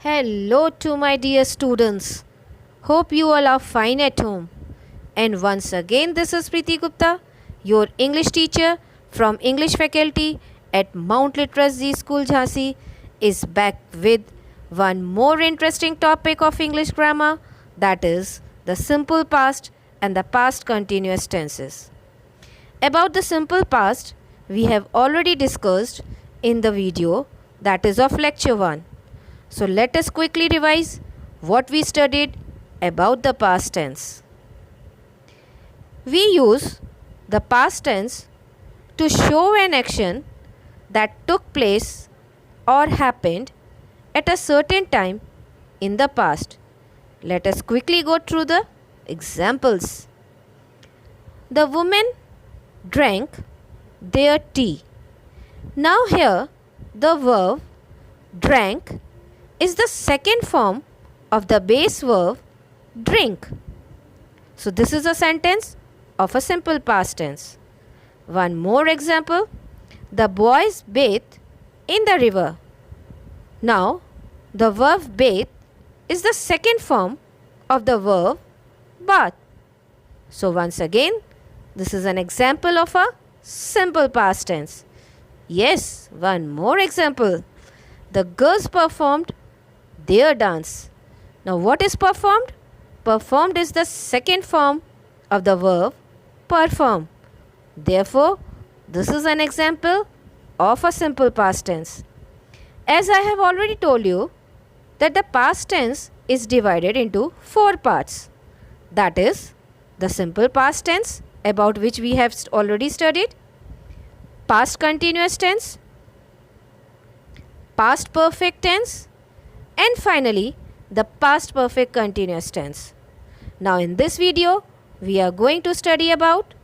Hello to my dear students. Hope you all are fine at home. And once again, this is Preeti Gupta, your English teacher from English faculty at Mount Literacy School Jhansi, is back with one more interesting topic of English grammar, that is the simple past and the past continuous tenses. About the simple past, we have already discussed in the video that is of lecture 1. So let us quickly revise what we studied about the past tense. We use the past tense to show an action that took place or happened at a certain time in the past. Let us quickly go through the examples. The woman drank their tea. Now here the verb drank is the second form of the base verb drink. So this is a sentence of a simple past tense. One more example. The boys bathed in the river. Now the verb bathe is the second form of the verb bath. So once again, this is an example of a simple past tense. Yes, one more example. The girls performed their dance. Now what is performed? Performed is the second form of the verb perform. Therefore, this is an example of a simple past tense. As I have already told you that the past tense is divided into 4 parts. That is the simple past tense, about which we have already studied, past continuous tense, past perfect tense, and finally the past perfect continuous tense. Now in this video we are going to study about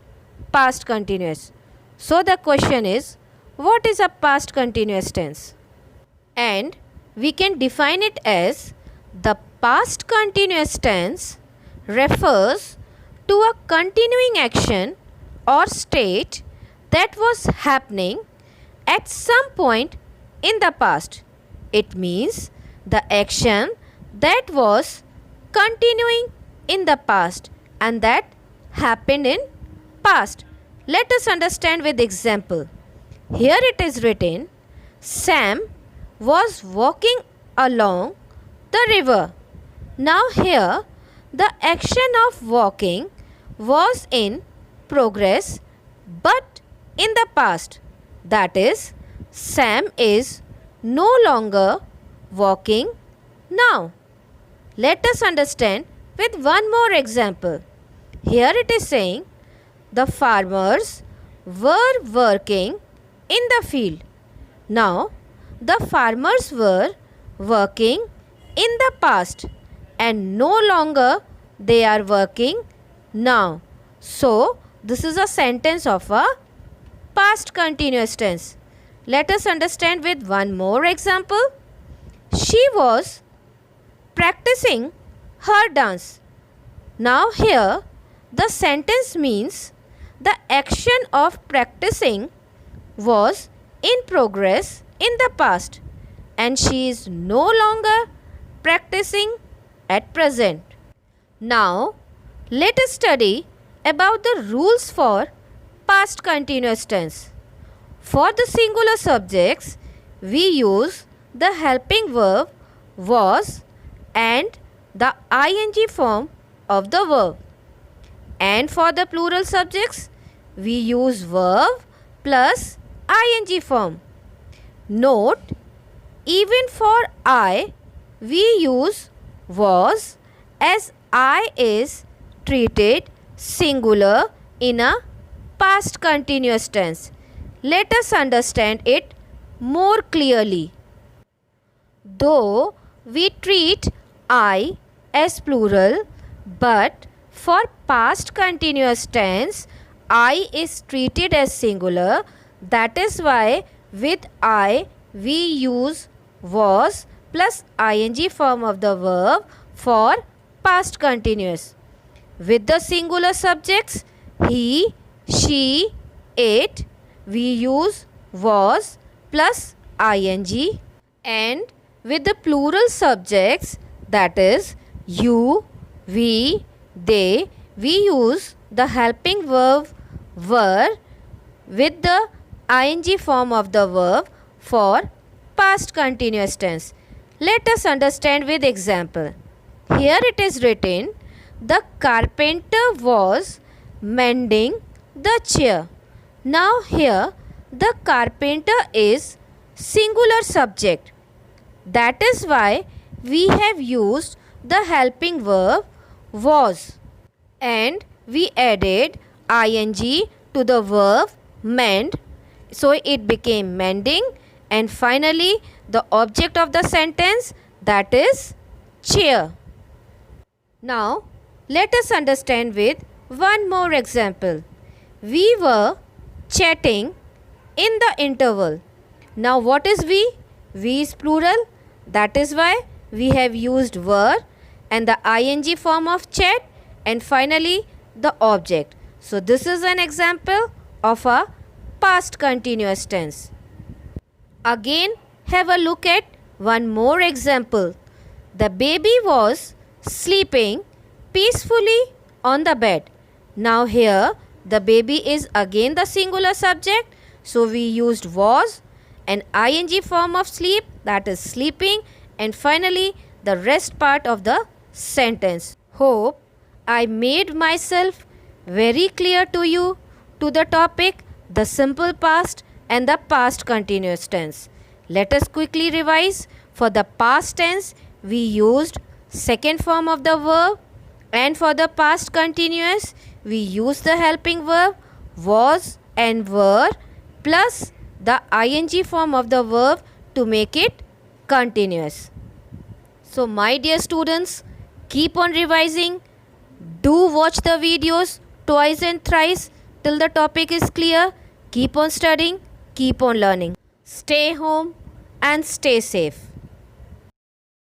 past continuous. So the question is, what is a past continuous tense? And we can define it as the past continuous tense refers to a continuing action or state that was happening at some point in the past. It means the action that was continuing in the past and that happened in past. Let us understand with example. Here it is written, Sam was walking along the river. Now here the action of walking was in progress but in the past. That is, Sam is no longer walking now. Let us understand with one more example. Here it is saying, the farmers were working in the field. Now, the farmers were working in the past and no longer they are working now. So, this is a sentence of a past continuous tense. Let us understand with one more example. She was practicing her dance. Now here the sentence means the action of practicing was in progress in the past and she is no longer practicing at present. Now let us study about the rules for past continuous tense. For the singular subjects, we use the helping verb was and the ing form of the verb. And for the plural subjects, we use verb plus ing form. Note, even for I, we use was as I is treated singular in a past continuous tense. Let us understand it more clearly. Though we treat I as plural, but for past continuous tense, I is treated as singular. That is why with I we use was plus ing form of the verb for past continuous. With the singular subjects, he, she, it, we use was plus ing, and with the plural subjects, that is you, we, they, we use the helping verb were with the ing form of the verb for past continuous tense. Let us understand with example. Here it is written, the carpenter was mending the chair. Now here the carpenter is singular subject. That is why we have used the helping verb was and we added ing to the verb mend, so it became mending, and finally the object of the sentence, that is chair. Now let us understand with one more example. We were chatting in the interval. Now what is we? We is plural. That is why we have used were and the ing form of chat and finally the object. So this is an example of a past continuous tense. Again, have a look at one more example. The baby was sleeping peacefully on the bed. Now here the baby is again the singular subject, so we used was and ing form of sleep, that is sleeping, and finally the rest part of the sentence. Hope I made myself very clear to you to the topic, the simple past and the past continuous tense. Let us quickly revise. For the past tense, we used second form of the verb, and for the past continuous, we used the helping verb was and were plus the ing form of the verb to make it continuous. So my dear students, keep on revising. Do watch the videos twice and thrice till the topic is clear. Keep on studying, keep on learning. Stay home and stay safe.